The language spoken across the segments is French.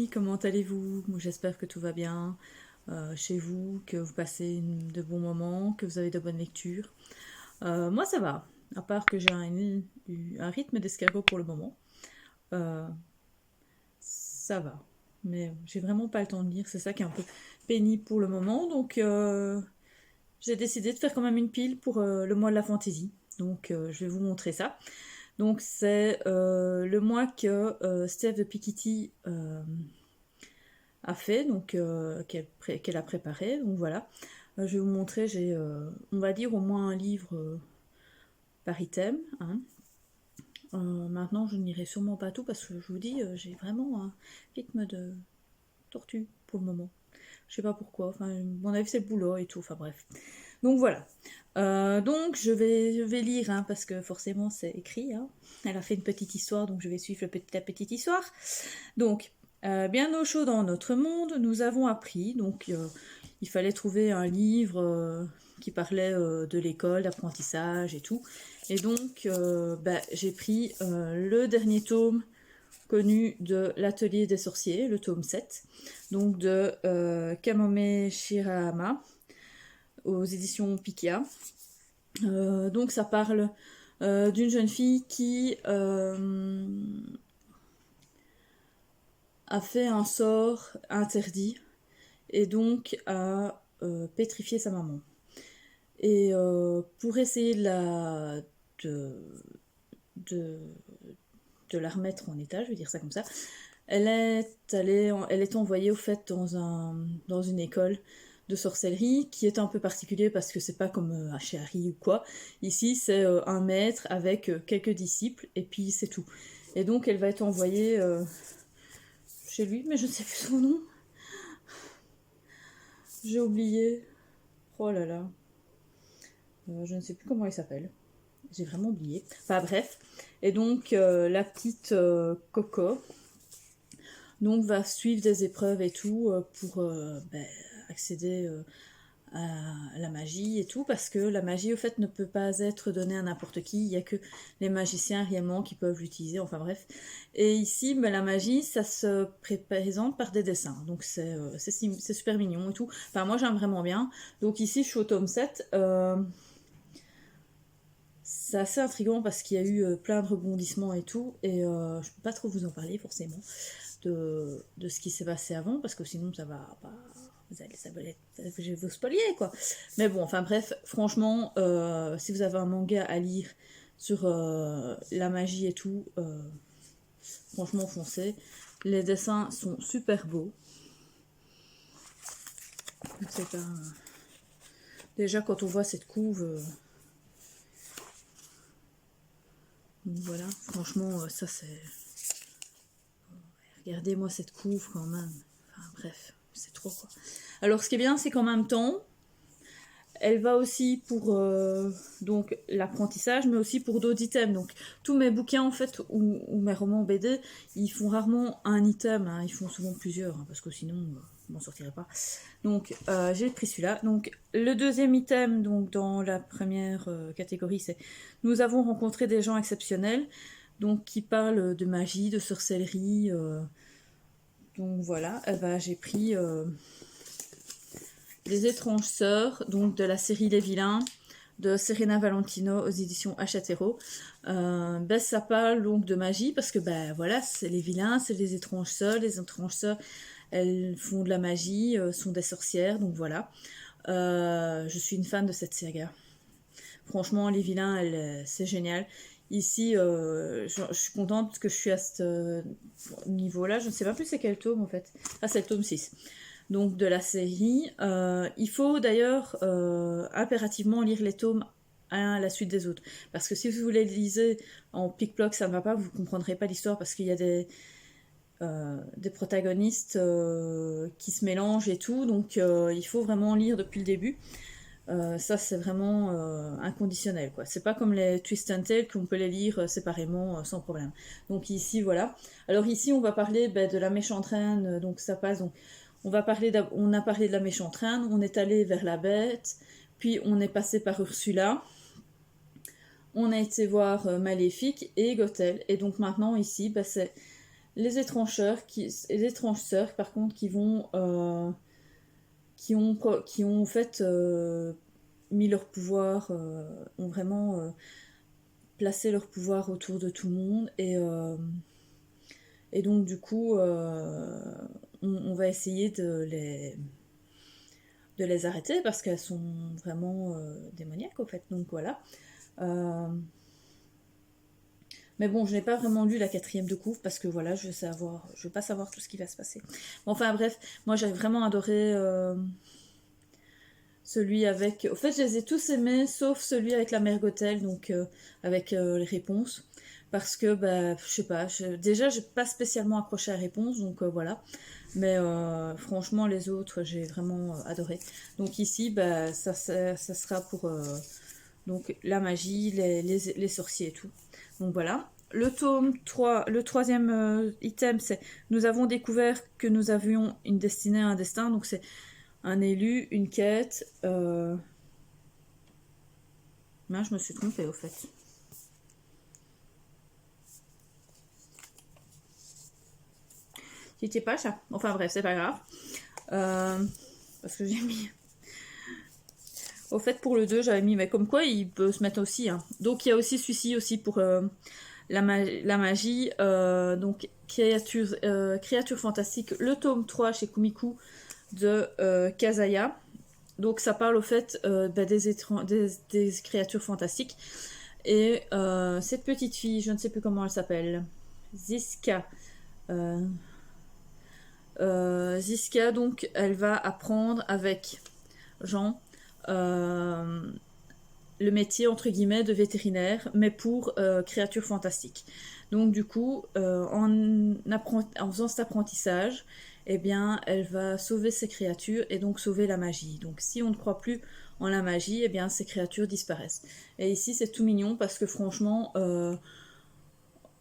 amis, comment allez-vous? Moi, j'espère que tout va bien chez vous, que vous passez de bons moments, que vous avez de bonnes lectures. Moi, ça va, à part que j'ai un rythme d'escargot pour le moment. Euh, Ça va, mais j'ai vraiment pas le temps de lire, c'est ça qui est un peu pénible pour le moment. Donc, j'ai décidé de faire quand même une pile pour le mois de la fantaisie. Donc, je vais vous montrer ça. Donc, c'est le mois que Steph de Piketty a fait, donc qu'elle a préparé. Donc voilà, je vais vous montrer. J'ai, on va dire, au moins un livre par item. Hein. Maintenant, je n'irai sûrement pas tout parce que je vous dis, j'ai vraiment un rythme de tortue pour le moment. Je sais pas pourquoi. Enfin, mon avis, c'est le boulot et tout. Enfin bref. Donc voilà. Donc je vais lire hein, parce que forcément c'est écrit. Hein. Elle a fait une petite histoire, donc je vais suivre la petite histoire. Donc bien au chaud dans notre monde, nous avons appris. Donc il fallait trouver un livre qui parlait de l'école, d'apprentissage et tout. Et donc j'ai pris le dernier tome connu de l'Atelier des sorciers, le tome 7, donc de Kamome Shirahama, aux éditions Pikia. Donc ça parle d'une jeune fille qui a fait un sort interdit et donc a pétrifié sa maman. Et pour essayer de, de, de la remettre en état, je vais dire ça comme ça, elle est envoyée au fait dans une école de sorcellerie qui est un peu particulier parce que c'est pas comme chez Harry ou quoi. Ici, c'est un maître avec quelques disciples et puis c'est tout. Et donc, elle va être envoyée chez lui, mais je ne sais plus son nom. J'ai oublié. Oh là là. Je ne sais plus comment il s'appelle. J'ai vraiment oublié. Enfin bref. Et donc, la petite Coco donc, va suivre des épreuves et tout pour accéder à la magie et tout, parce que la magie, au fait, ne peut pas être donnée à n'importe qui. Il n'y a que les magiciens réellement qui peuvent l'utiliser, enfin bref. Et ici, la magie, ça se présente par des dessins. Donc, c'est super mignon et tout. Enfin, moi, j'aime vraiment bien. Donc, ici, je suis au tome 7. C'est assez intriguant parce qu'il y a eu plein de rebondissements et tout. Et je peux pas trop vous en parler, forcément, de ce qui s'est passé avant, parce que sinon, ça va pas... je vais vous spoiler quoi. Mais bon, enfin bref, franchement, si vous avez un manga à lire sur la magie et tout, franchement foncez. Les dessins sont super beaux. C'est un... Déjà quand on voit cette couve, voilà, franchement ça c'est... Regardez-moi cette couve quand même. Enfin bref, c'est trop quoi. Alors ce qui est bien c'est qu'en même temps, elle va aussi pour donc l'apprentissage, mais aussi pour d'autres items. Donc tous mes bouquins en fait ou mes romans BD, ils font rarement un item, hein. Ils font souvent plusieurs, hein, parce que sinon je m'en sortirais pas. Donc j'ai pris celui-là. Donc le deuxième item, donc dans la première catégorie, c'est nous avons rencontré des gens exceptionnels, donc qui parlent de magie, de sorcellerie. Donc voilà, j'ai pris Les étranges sœurs, donc de la série Les Vilains, de Serena Valentino aux éditions Hachette-Héros. Ça parle donc de magie parce que voilà, c'est les vilains, c'est les étranges sœurs. Les étranges sœurs, elles font de la magie, sont des sorcières, donc voilà. Je suis une fan de cette saga. Franchement, les vilains, c'est génial. Ici, je suis contente parce que je suis à ce niveau-là. Je ne sais pas plus c'est quel tome en fait. Ah, c'est le tome 6 donc de la série. Il faut d'ailleurs impérativement lire les tomes à la suite des autres. Parce que si vous les lisez en pic-ploc, ça ne va pas, vous ne comprendrez pas l'histoire parce qu'il y a des protagonistes qui se mélangent et tout. Donc il faut vraiment lire depuis le début. Ça c'est vraiment inconditionnel quoi. C'est pas comme les Twist and Tale qu'on peut les lire séparément sans problème. Donc ici voilà. Alors ici on va parler de la méchante reine, donc ça passe donc on a parlé de la méchante reine, on est allé vers la bête, puis on est passé par Ursula, on a été voir Maléfique et Gothel, et donc maintenant ici c'est les étranges sœurs, par contre, qui ont en fait mis leur pouvoir, ont vraiment placé leur pouvoir autour de tout le monde. Et donc, du coup, on va essayer de les arrêter parce qu'elles sont vraiment démoniaques, en fait. Donc, voilà. Mais bon, je n'ai pas vraiment lu la 4e de couvre parce que voilà, je veux pas savoir tout ce qui va se passer. Bon, enfin bref, moi j'ai vraiment adoré celui avec. En fait, je les ai tous aimés, sauf celui avec la mère Gothel, donc avec les réponses, parce que bah, je sais pas. Déjà, j'ai pas spécialement accroché à la réponse, donc voilà. Mais franchement, les autres, j'ai vraiment adoré. Donc ici, bah, ça sera pour donc la magie, les sorciers et tout. Donc voilà. Le tome 3, le 3e item, c'est nous avons découvert que nous avions une destinée, un destin. Donc c'est un élu, une quête. Non, je me suis trompée au fait. C'était pas ça. Enfin bref, c'est pas grave. Parce que j'ai mis. Au fait, pour le 2, j'avais mis, mais comme quoi il peut se mettre aussi. Hein. Donc il y a aussi celui-ci aussi pour la magie. Donc créature fantastique, le tome 3 chez Kumiku de Kazaya. Donc ça parle au fait des créatures fantastiques. Et cette petite fille, je ne sais plus comment elle s'appelle, Ziska. Ziska, donc elle va apprendre avec Jean le métier entre guillemets de vétérinaire, mais pour créatures fantastiques. Donc du coup, en faisant cet apprentissage, eh bien, elle va sauver ces créatures et donc sauver la magie. Donc si on ne croit plus en la magie, eh bien, ces créatures disparaissent. Et ici, c'est tout mignon parce que franchement,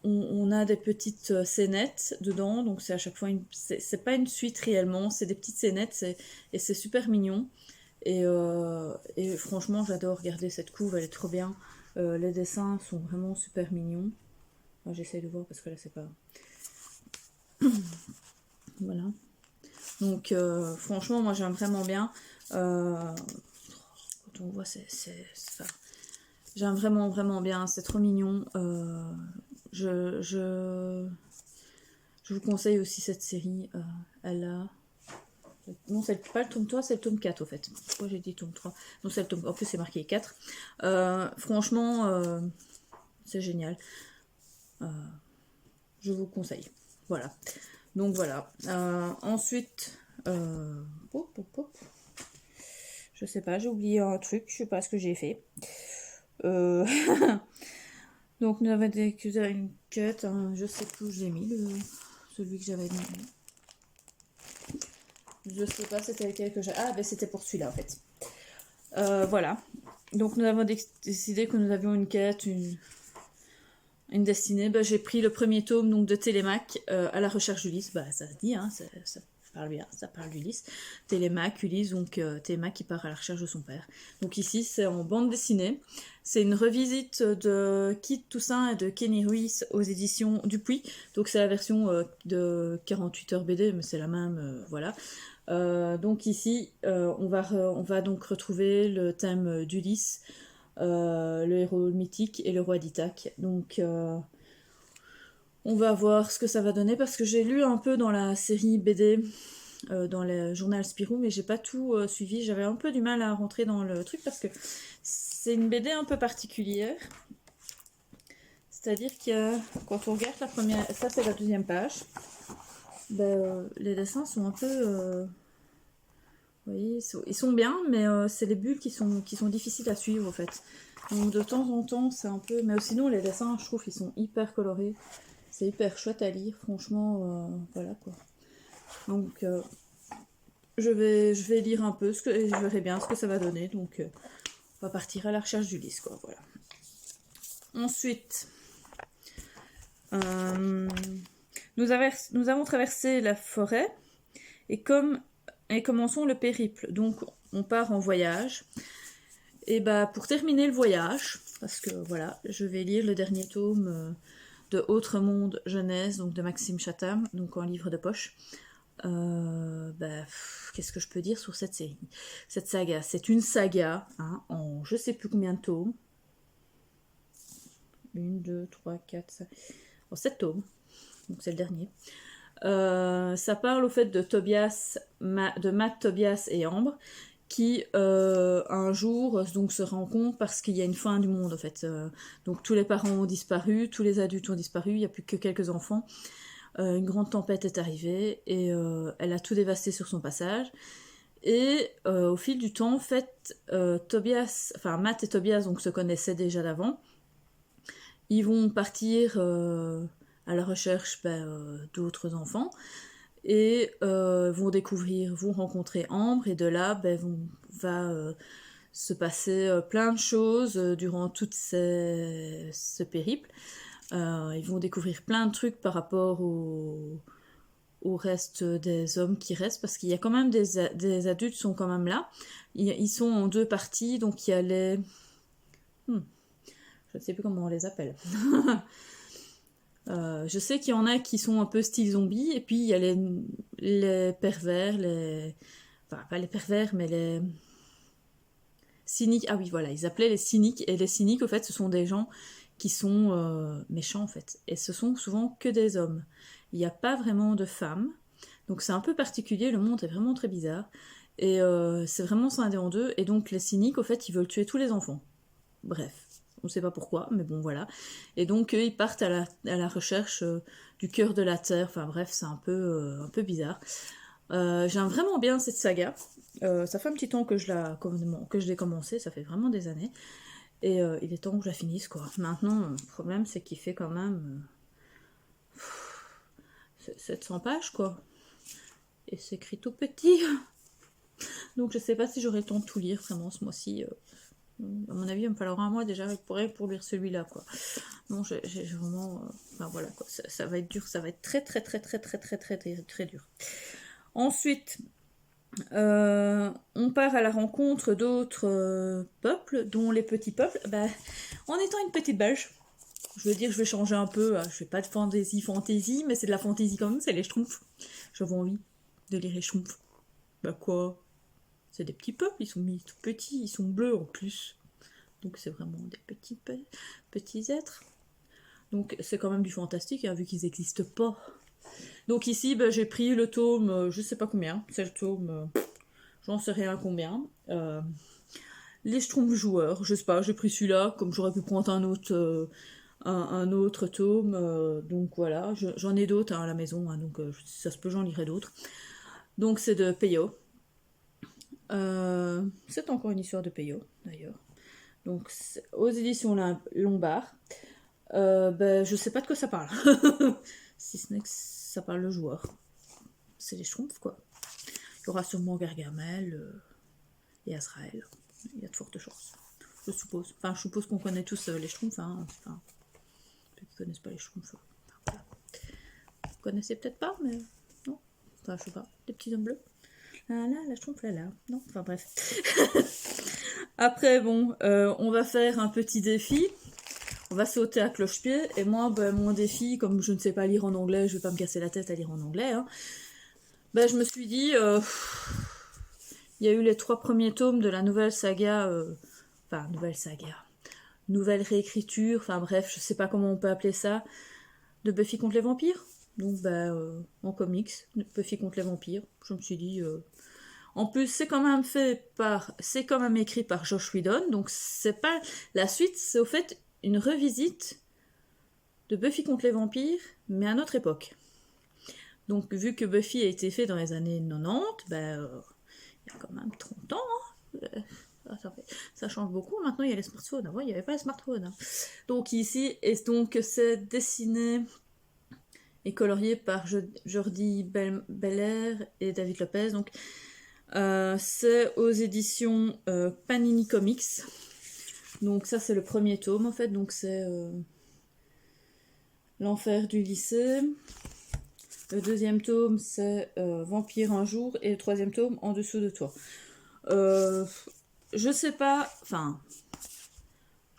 on a des petites scénettes dedans, donc c'est à chaque fois c'est pas une suite réellement, c'est des petites scénettes, et c'est super mignon. Et franchement, j'adore regarder cette couve, elle est trop bien. Les dessins sont vraiment super mignons. Moi, j'essaye de voir parce que là, c'est pas. Voilà. Donc, franchement, moi, j'aime vraiment bien. Quand on voit, c'est ça. J'aime vraiment, vraiment bien. C'est trop mignon. Je vous conseille aussi cette série. Elle a. Non, c'est pas le tome 3, c'est le tome 4 au fait. Pourquoi j'ai dit tome 3? Non, c'est le tome. En plus, c'est marqué 4. Franchement, c'est génial. Je vous conseille. Voilà. Donc voilà. Ensuite, je sais pas, j'ai oublié un truc. Je sais pas ce que j'ai fait. Donc nous avons découvert une quête. Hein, je sais plus où j'ai mis celui que j'avais mis. Je sais pas, c'était lequel que j'ai. Ah, ben c'était pour celui-là en fait. Voilà. Donc nous avons décidé que nous avions une quête, une destinée. Ben, j'ai pris le premier tome donc de Télémaque à la recherche d'Ulysse. Bah ça se dit, hein, ça parle bien, ça parle d'Ulysse. Télémaque, Ulysse, donc Télémaque qui part à la recherche de son père. Donc ici c'est en bande dessinée. C'est une revisite de Kit Toussaint et de Kenny Ruiz aux éditions Dupuis. Donc c'est la version de 48 heures BD, mais c'est la même, voilà. Donc ici, on va donc retrouver le thème d'Ulysse, le héros mythique et le roi d'Ithaque. Donc on va voir ce que ça va donner parce que j'ai lu un peu dans la série BD, dans le journal Spirou, mais j'ai pas tout suivi. J'avais un peu du mal à rentrer dans le truc parce que c'est une BD un peu particulière. C'est-à-dire que quand on regarde la première, ça c'est la 2e page, ben, les dessins sont un peu... vous voyez, ils sont bien, mais c'est les bulles qui sont difficiles à suivre en fait. Donc de temps en temps, c'est un peu... Mais sinon, les dessins, je trouve qu'ils sont hyper colorés. C'est hyper chouette à lire, franchement, voilà quoi. Donc je vais lire un peu, et je verrai bien ce que ça va donner. Donc on va partir à la recherche d'Ulysse, quoi, voilà. Ensuite... nous avons traversé la forêt et commençons le périple. Donc on part en voyage. Et bah pour terminer le voyage, parce que voilà, je vais lire le dernier tome de Autre Monde Jeunesse, donc de Maxime Chatham, donc en livre de poche. Qu'est-ce que je peux dire sur cette série, cette saga? C'est une saga hein, en je sais plus combien de tomes. 1, 2, 3, 4, 5... en 7 tomes. Donc c'est le dernier. Ça parle au fait de Matt, Tobias et Ambre qui un jour donc se rencontrent parce qu'il y a une fin du monde en fait. Donc tous les parents ont disparu, tous les adultes ont disparu, il n'y a plus que quelques enfants. Une grande tempête est arrivée et elle a tout dévasté sur son passage. Et au fil du temps, en fait, Matt et Tobias donc, se connaissaient déjà d'avant. Ils vont partir à la recherche d'autres enfants et vont rencontrer Ambre et de là va se passer plein de choses durant tout ce périple. Ils vont découvrir plein de trucs par rapport au reste des hommes qui restent, parce qu'il y a quand même des adultes qui sont quand même là. Ils sont en 2 parties, donc il y a les... je ne sais plus comment on les appelle. Je sais qu'il y en a qui sont un peu style zombie, et puis il y a les pervers, enfin pas les pervers, mais les cyniques. Ah oui, voilà, ils appelaient les cyniques, et les cyniques, au fait, ce sont des gens qui sont méchants, en fait. Et ce sont souvent que des hommes. Il n'y a pas vraiment de femmes, donc c'est un peu particulier, le monde est vraiment très bizarre, et c'est vraiment scindé en 2, et donc les cyniques, au fait, ils veulent tuer tous les enfants. Bref. On ne sait pas pourquoi, mais bon, voilà. Et donc, ils partent à la recherche du cœur de la Terre. Enfin, bref, c'est un peu bizarre. J'aime vraiment bien cette saga. Ça fait un petit temps que je l'ai commencé, ça fait vraiment des années. Et il est temps que je la finisse, quoi. Maintenant, le problème, c'est qu'il fait quand même 700 pages, quoi. Et c'est écrit tout petit. Donc, je sais pas si j'aurai le temps de tout lire, vraiment, ce mois-ci. À mon avis, il va me falloir un mois déjà pour lire celui-là, quoi. Non, j'ai vraiment... Enfin, voilà, quoi. Ça va être dur, ça va être très, très, très, très, très, très, très, très, très dur. Ensuite, on part à la rencontre d'autres peuples, dont les petits peuples. En étant une petite belge, je veux dire, je vais changer un peu. Je fais pas de fantasy, mais c'est de la fantasy quand même, c'est les Schtroumpfs. J'avais envie de lire les Schtroumpfs. Quoi? C'est des petits peuples, ils sont mis tout petits, ils sont bleus en plus. Donc c'est vraiment des petits êtres. Donc c'est quand même du fantastique, hein, vu qu'ils n'existent pas. Donc ici, j'ai pris le tome, je sais pas combien, c'est le tome, j'en sais rien combien. Les Schtroumpfs joueurs, je sais pas, j'ai pris celui-là, comme j'aurais pu prendre un autre tome. Donc voilà, j'en ai d'autres à la maison, hein, donc ça se peut, j'en lirai d'autres. Donc c'est de Peyo. C'est encore une histoire de Peyo, d'ailleurs. Donc, aux éditions Lombard. Je sais pas de quoi ça parle. Si ce n'est que ça parle de joueur. C'est les Schtroumpfs, quoi. Il y aura sûrement Gargamel et Azrael. Il y a de fortes chances. Je suppose. Enfin, je suppose qu'on connaît tous les Schtroumpfs. Hein. Enfin, ceux qui connaissent pas les Schtroumpfs. Voilà. Vous connaissez peut-être pas, mais non. Enfin, je sais pas. Les petits hommes bleus. La Schtroumpf, là. Non, enfin bref. Après, on va faire un petit défi. On va sauter à cloche-pied. Et moi, mon défi, comme je ne sais pas lire en anglais, je vais pas me casser la tête à lire en anglais. Hein, je me suis dit, il y a eu les 3 premiers tomes de la nouvelle saga. Nouvelle réécriture. Enfin bref, je sais pas comment on peut appeler ça. De Buffy contre les vampires. Donc, en comics, Buffy contre les vampires. Je me suis dit... En plus, c'est quand même écrit par Joss Whedon, donc c'est pas la suite, c'est au fait une revisite de Buffy contre les vampires, mais à notre époque. Donc, vu que Buffy a été fait dans les années 90, il y a quand même 30 ans. Hein. Ça change beaucoup. Maintenant, il y a les smartphones. Avant, il n'y avait pas les smartphones. Hein. Donc ici, c'est dessiné et colorié par Jordi Belair et David Lopez. Donc c'est aux éditions Panini Comics. Donc ça c'est le premier tome en fait. Donc c'est L'enfer du lycée. Le deuxième tome c'est Vampire un jour. Et le troisième tome En dessous de toi. Je sais pas. Enfin,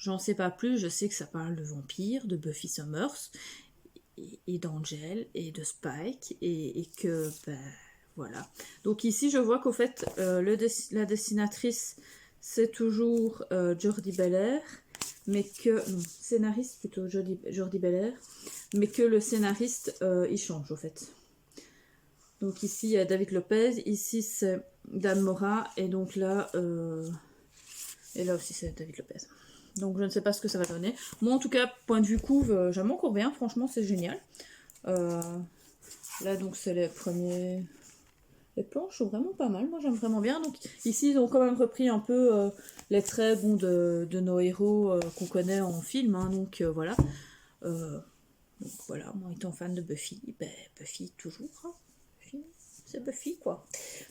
j'en sais pas plus, je sais que ça parle de vampires, de Buffy Summers, et d'Angel, et de Spike, et que, ben, voilà. Donc ici, je vois qu'au fait, la dessinatrice, c'est toujours Jordie Bellaire, mais que... Non, scénariste plutôt, Jordie Bellaire, mais que le scénariste, il change, au fait. Donc ici, il y a David Lopez, ici, c'est Dan Mora, et donc là... Et là aussi, c'est David Lopez. Donc je ne sais pas ce que ça va donner. Moi, en tout cas, point de vue couve, j'aime encore bien. Franchement, c'est génial. Là, donc, c'est les premiers... Les planches sont vraiment pas mal. Moi, j'aime vraiment bien. Donc ici, ils ont quand même repris un peu les traits bon, de nos héros qu'on connaît en film. Hein, donc voilà. Donc voilà, moi étant fan de Buffy, ben Buffy toujours. Hein. Buffy, c'est Buffy quoi.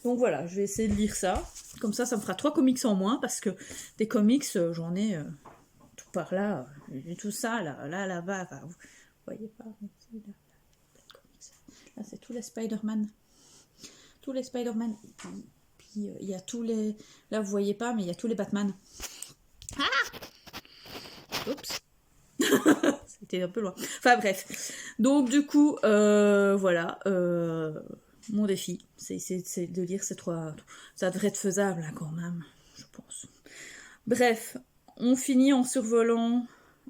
Donc voilà, je vais essayer de lire ça. Comme ça me fera 3 comics en moins parce que des comics, j'en ai tout par là, tout ça là-bas. Vous voyez pas, là c'est tous les Spider-Man. Tous les Spider-Man. Puis il y a tous les... Là vous voyez pas, mais il y a tous les Batman. Ah oups. C'était un peu loin. Enfin bref. Donc du coup, voilà. Mon défi, c'est de lire ces 3... Ça devrait être faisable hein, quand même, je pense. Bref, on finit en survolant,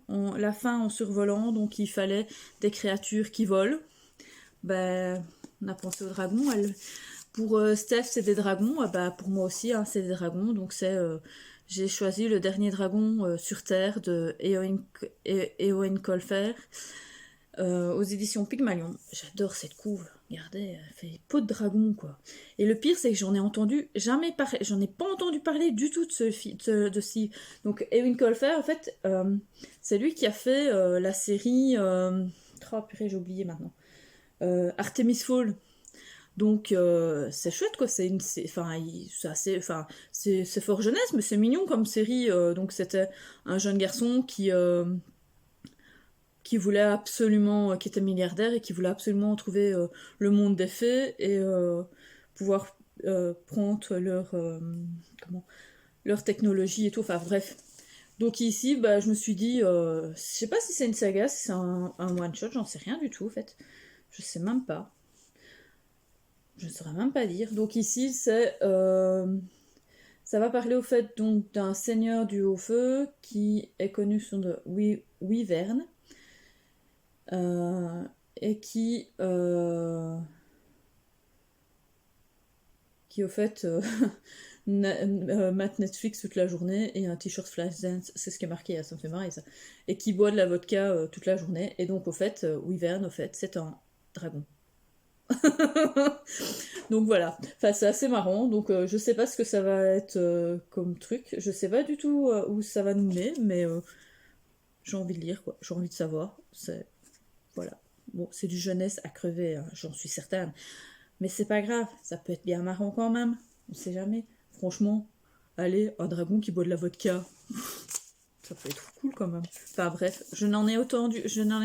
la fin en survolant, donc il fallait des créatures qui volent. Ben, on a pensé aux dragons. Pour Steph, c'est des dragons. Bah, pour moi aussi, hein, c'est des dragons. Donc j'ai choisi le dernier dragon sur Terre de Eowyn Colfer aux éditions Pygmalion. J'adore cette couve. Regardez, elle fait peau de dragon quoi. Et le pire c'est que j'en ai pas entendu parler du tout de ce Donc Eowyn Colfer en fait, c'est lui qui a fait la série. Oh purée, j'ai oublié maintenant. Artemis Fall. Donc c'est chouette quoi, c'est fort jeunesse mais c'est mignon comme série. Donc c'était un jeune garçon qui voulait absolument, qui était milliardaire et qui voulait absolument trouver le monde des fées et pouvoir prendre leur technologie et tout. Enfin bref. Donc ici, bah, je me suis dit, je sais pas si c'est une saga, si c'est un one shot, j'en sais rien du tout en fait. Je sais même pas. Je ne saurais même pas dire. Donc ici, ça va parler au fait donc d'un seigneur du haut-feu qui est connu sous le Wyvern et qui au fait mate Netflix toute la journée et un t-shirt Flashdance, c'est ce qui est marqué, ça me fait marrer ça, et qui boit de la vodka toute la journée. Et donc au fait, Wyvern, au fait, c'est un dragon. Donc voilà, enfin c'est assez marrant, donc je sais pas ce que ça va être comme truc, je sais pas du tout où ça va nous mener, mais j'ai envie de lire quoi, j'ai envie de savoir, voilà. Bon, c'est du jeunesse à crever, hein, j'en suis certaine, mais c'est pas grave, ça peut être bien marrant quand même, on sait jamais, franchement, allez, un dragon qui boit de la vodka, ça peut être cool quand même. Enfin bref, je n'en ai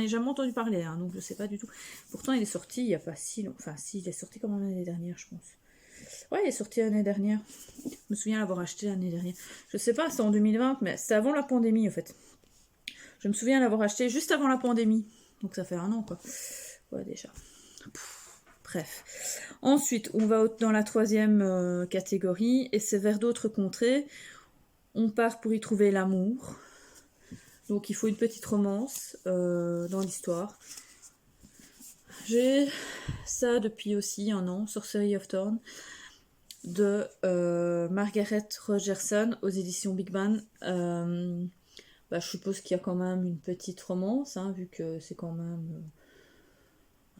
jamais entendu parler, hein, donc je sais pas du tout. Pourtant il est sorti il y a pas si longtemps. Enfin si, il est sorti comme l'année dernière, je pense. Ouais, il est sorti l'année dernière. Je me souviens l'avoir acheté l'année dernière. Je sais pas, c'est en 2020, mais c'est avant la pandémie en fait. Je me souviens l'avoir acheté juste avant la pandémie. Donc ça fait 1 an quoi. Ouais déjà. Bref. Ensuite, on va dans la 3e catégorie, et c'est vers d'autres contrées. On part pour y trouver l'amour. Donc il faut une petite romance dans l'histoire. J'ai ça depuis aussi 1 an, Sorcery of Thorn, de Margaret Rogerson aux éditions Big Bang. Je suppose qu'il y a quand même une petite romance, hein, vu que c'est quand même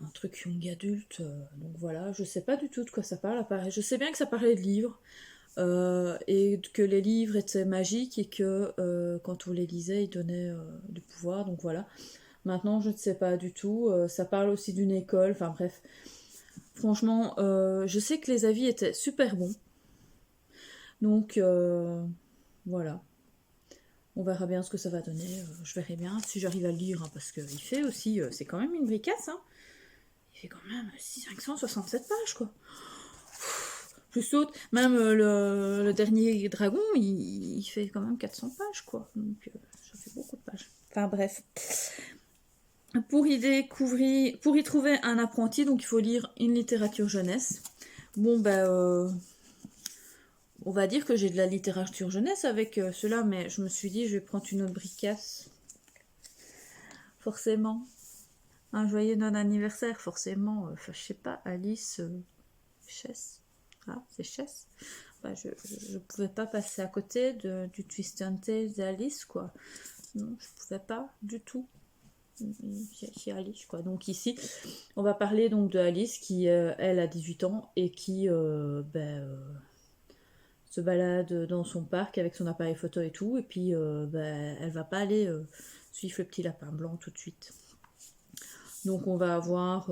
un truc young adulte. Donc voilà, je sais pas du tout de quoi ça parle. Je sais bien que ça parlait de livres. Et que les livres étaient magiques et que quand on les lisait, ils donnaient du pouvoir, donc voilà. Maintenant, je ne sais pas du tout. Ça parle aussi d'une école, enfin bref. Franchement, je sais que les avis étaient super bons. Donc, voilà. On verra bien ce que ça va donner. Je verrai bien si j'arrive à le lire, hein, parce qu'il fait aussi... c'est quand même une bricasse, hein. Il fait quand même 567 pages, quoi. Plus l'autre, même le dernier dragon, il fait quand même 400 pages, quoi. Donc, ça fait Enfin bref. Pour y trouver un apprenti, donc il faut lire une littérature jeunesse. Bon, on va dire que j'ai de la littérature jeunesse avec cela, mais je me suis dit, je vais prendre une autre bricasse. Forcément. Un joyeux non-anniversaire, forcément. Enfin, je sais pas, Alice Chess. Ah, c'est Chess. Bah, je pouvais pas passer à côté du Twist and Tales d'Alice, quoi. Non, je pouvais pas du tout. C'est Alice, quoi. Donc ici, on va parler donc de Alice qui, elle, a 18 ans et qui se balade dans son parc avec son appareil photo et tout. Et puis, elle va pas aller suivre le petit lapin blanc tout de suite. Donc on va avoir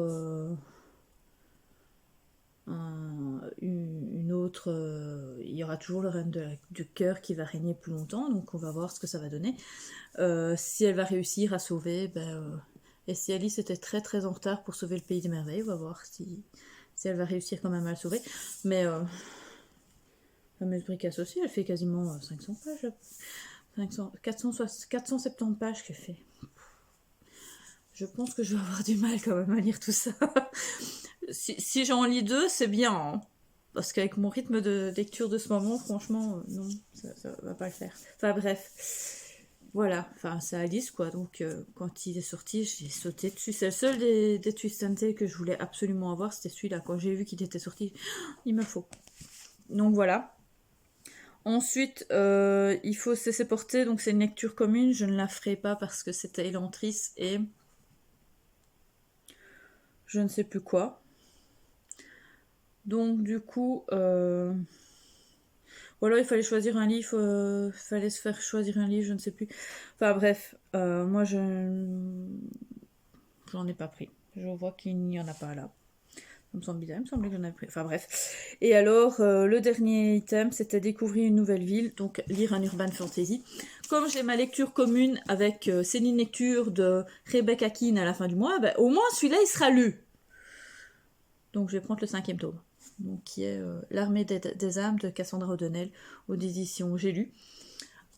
une autre... il y aura toujours le règne du cœur qui va régner plus longtemps, donc on va voir ce que ça va donner. Si elle va réussir à sauver... et si Alice était très très en retard pour sauver le pays des merveilles, on va voir si elle va réussir quand même à le sauver. Mais la fameuse bricasse aussi, elle fait quasiment 500 pages. 470 pages qu'elle fait. Je pense que je vais avoir du mal quand même à lire tout ça. Si j'en lis 2, c'est bien. Hein. Parce qu'avec mon rythme de lecture de ce moment, franchement, non, ça va pas le faire. Enfin bref. Voilà, enfin c'est Alice quoi, donc quand il est sorti, j'ai sauté dessus. C'est le seul des Twist and Tales que je voulais absolument avoir, c'était celui-là. Quand j'ai vu qu'il était sorti, il me faut. Donc voilà. Ensuite, il faut se laisser porter, donc c'est une lecture commune, je ne la ferai pas parce que c'était Elantris et je ne sais plus quoi. Donc du coup, voilà, il fallait choisir un livre, fallait se faire choisir un livre, je ne sais plus. Enfin bref, moi j'en ai pas pris. Je vois qu'il n'y en a pas là. Ça me semble bizarre, il me semblait que j'en avais pris. Enfin bref. Et alors, le dernier item, c'était découvrir une nouvelle ville, donc lire un urban fantasy. Comme j'ai ma lecture commune avec Céline Lecture de Rebecca Keane à la fin du mois, au moins celui-là il sera lu. Donc je vais prendre le 5e tome. Donc, qui est L'armée des âmes de Cassandra O'Donnell aux éditions J'ai lu.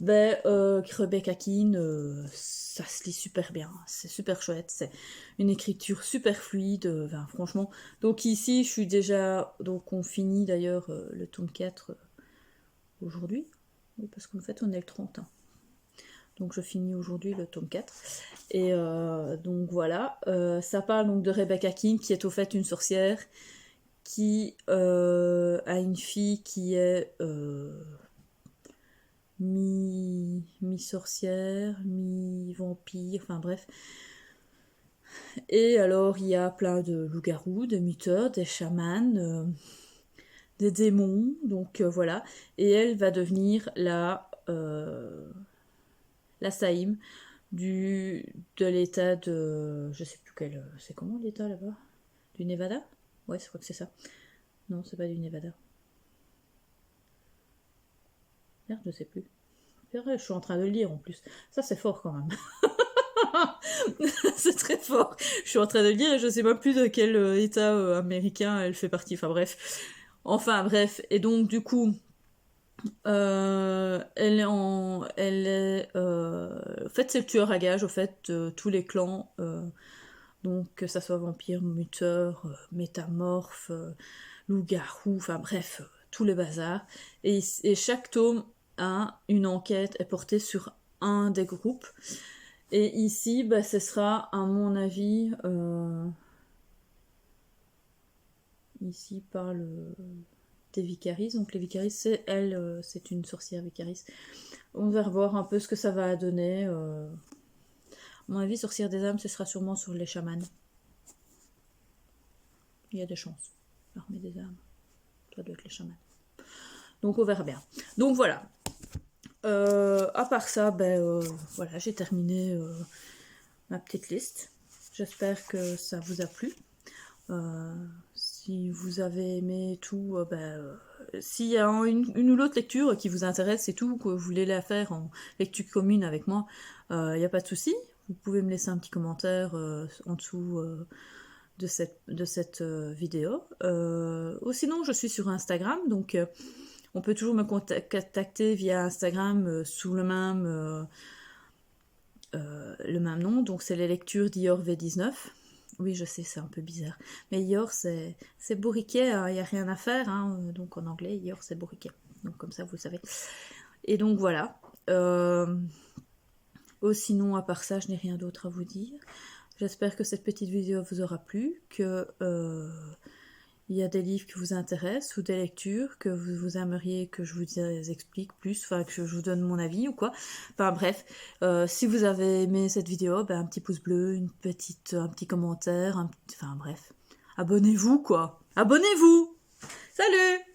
Rebecca Keane, ça se lit super bien, c'est super chouette, c'est une écriture super fluide, franchement. Donc ici, je suis déjà, donc on finit d'ailleurs le tome 4 aujourd'hui, oui, parce qu'en fait on est le 30. Hein. Donc je finis aujourd'hui le tome 4. Et donc voilà, ça parle donc de Rebecca Keane, qui est au fait une sorcière, qui a une fille qui est mi-sorcière, mi-vampire, enfin bref. Et alors il y a plein de loups-garous, des muteurs, des chamans, des démons, donc voilà. Et elle va devenir la Saïm de l'état de... Je sais plus quel... C'est comment l'état là-bas? Du Nevada? Ouais, je crois que c'est ça. Non, c'est pas du Nevada. Merde, je sais plus. Je suis en train de le lire en plus. Ça, c'est fort quand même. C'est très fort. Je suis en train de le lire et je sais pas plus de quel état américain elle fait partie. Enfin bref. Et donc du coup, elle est en fait c'est le tueur à gages au fait tous les clans. Donc que ça soit vampire, muteur, métamorphe, loup-garou, enfin bref, tous les bazars. Et chaque tome a une enquête est portée sur un des groupes. Et ici, ce sera, à mon avis, ici parle des vicaris. Donc les vicaris, c'est elle, c'est une sorcière vicaris. On va revoir un peu ce que ça va donner. À mon avis, sorcière des âmes, ce sera sûrement sur les chamans. Il y a des chances. L'armée des âmes, ça doit être les chamans. Donc on verra bien. Donc voilà. À part ça, voilà, j'ai terminé ma petite liste. J'espère que ça vous a plu. Si vous avez aimé tout, s'il y a une ou l'autre lecture qui vous intéresse et tout, que vous voulez la faire en lecture commune avec moi, il n'y a pas de souci. Vous pouvez me laisser un petit commentaire en dessous de cette vidéo. Ou sinon, je suis sur Instagram, donc on peut toujours me contacter via Instagram sous le même le même nom, donc c'est les lectures d'Ior V19. Oui, je sais, c'est un peu bizarre. Mais Ior, c'est bourriquet, il n'y a rien à faire. Hein. Donc en anglais, Ior, c'est bourriquet. Donc comme ça, vous savez. Et donc voilà. Sinon, à part ça, je n'ai rien d'autre à vous dire. J'espère que cette petite vidéo vous aura plu, que il y a des livres qui vous intéressent ou des lectures que vous aimeriez que je vous explique plus, enfin que je vous donne mon avis ou quoi. Enfin bref, si vous avez aimé cette vidéo, ben, un petit pouce bleu, un petit commentaire, enfin bref. Abonnez-vous quoi. Abonnez-vous. Salut!